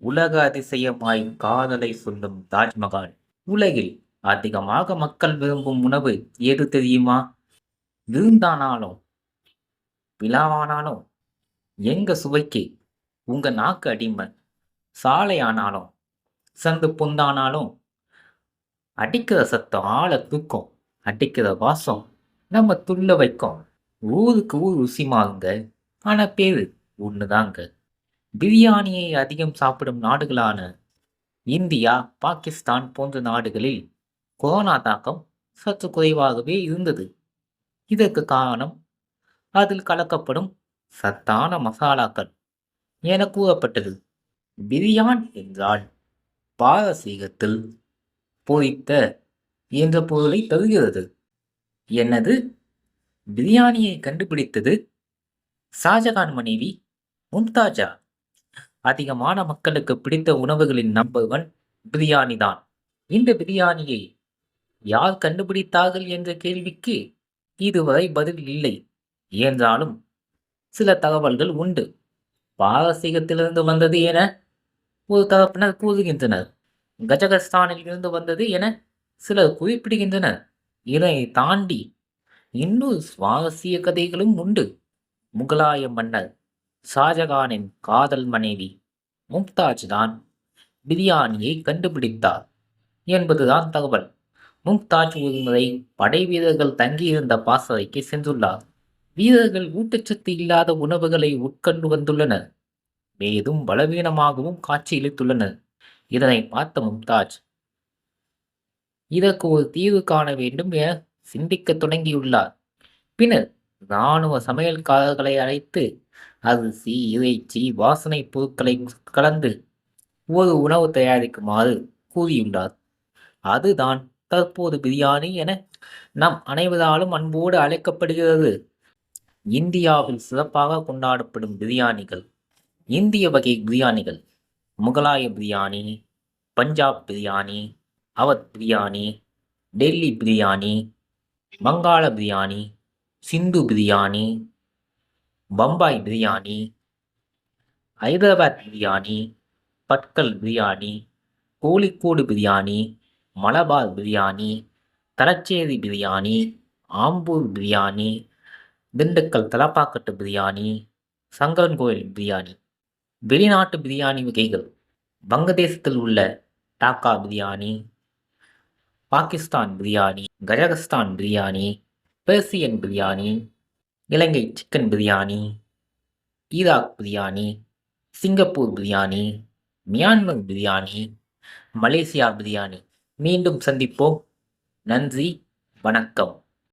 உலக அதிசயமாய் காதலை சொல்லும் தாஜ்மஹால். உலகில் அதிகமாக மக்கள் விரும்பும் உணவு எது தெரியுமா? விருந்தானாலும், விழாவானாலும், எங்க சுவைக்கு உங்க நாக்கு அடிமை. சாலை ஆனாலும், சந்து பொந்தானாலும், அடிக்கிற சத்தம் ஆள தூக்கும். அடிக்கிற வாசம் நம்ம துள்ள வைக்கும். ஊருக்கு ஊர் ருசி மாறுங்க. ஆனா பேரு ஒண்ணுதாங்க. பிரியாணியை அதிகம் சாப்பிடும் நாடுகளான இந்தியா, பாகிஸ்தான் போன்ற நாடுகளில் கொரோனா தாக்கம் சற்று குறைவாகவே இருந்தது. இதற்கு காரணம் அதில் கலக்கப்படும் சத்தான மசாலாக்கள் என கூறப்பட்டது. பிரியான் என்றால் பாரசீகத்தில் பொரித்த என்ற பொருளை தருகிறது. என்னது? பிரியாணியை கண்டுபிடித்தது ஷாஜகான் மனைவி மும்தாஜா? அதிகமான மக்களுக்கு பிடித்த உணவுகளின் நம்பர் ஒன் பிரியாணி தான். இந்த பிரியாணியை யார் கண்டுபிடித்தார்கள் என்ற கேள்விக்கு இதுவரை பதில் இல்லை. என்றாலும் சில தகவல்கள் உண்டு. பாரசீகத்திலிருந்து வந்தது என ஒரு தரப்பினர் கூறுகின்றனர். கஜகஸ்தானில் இருந்து வந்தது என சிலர் குறிப்பிடுகின்றனர். இதனை தாண்டி இன்னொரு சுவாரஸ்ய கதைகளும் உண்டு. முகலாய மன்னர் ஷாஜகானின் காதல் மனைவி மும்தாஜ் தான் பிரியாணியை கண்டுபிடித்தார் என்பதுதான் தகவல். மும்தாஜ் ஒருமுறை படை வீரர்கள் தங்கியிருந்த பாசறைக்கு சென்றுள்ளார். வீரர்கள் ஊட்டச்சத்து இல்லாத உணவுகளை உட்கொண்டு வந்துள்ளனர். மேலும் பலவீனமாகவும் காட்சியளித்துள்ளனர். இதனை பார்த்த மும்தாஜ் இதற்கு ஒரு தீர்வு காண வேண்டும் என சிந்திக்க தொடங்கியுள்ளார். பின்னர் இராணுவ சமையல்காரர்களை அழைத்து அரிசி, இறைச்சி, வாசனை பொருட்களை கலந்து ஒரு உணவு தயாரிக்குமாறு கூறியுள்ளார். அதுதான் தற்போது பிரியாணி என நம் அனைவராலும் அன்போடு அழைக்கப்படுகிறது. இந்தியாவில் சிறப்பாக கொண்டாடப்படும் பிரியாணிகள். இந்திய வகை பிரியாணிகள்: முகலாய பிரியாணி, பஞ்சாப் பிரியாணி, அவத் பிரியாணி, டெல்லி பிரியாணி, வங்காள பிரியாணி, சிந்து பிரியாணி, பம்பாய் பிரியாணி, ஹைதராபாத் பிரியாணி, பட்கல் பிரியாணி, கோழிக்கோடு பிரியாணி, மலபார் பிரியாணி, தலச்சேரி பிரியாணி, ஆம்பூர் பிரியாணி, திண்டுக்கல் தலப்பாக்கட்டு பிரியாணி, சங்கரன்கோயில் பிரியாணி. வெளிநாட்டு பிரியாணி வகைகள்: வங்கதேசத்தில் உள்ள Dhaka biryani, Pakistan biryani, Kazakhstan biryani, Persian biryani, Ilangai chicken biryani, Iraq biryani, Singapore biryani, Myanmar biryani, Malaysia biryani. மீண்டும் சந்திப்போம். நன்றி, வணக்கம்.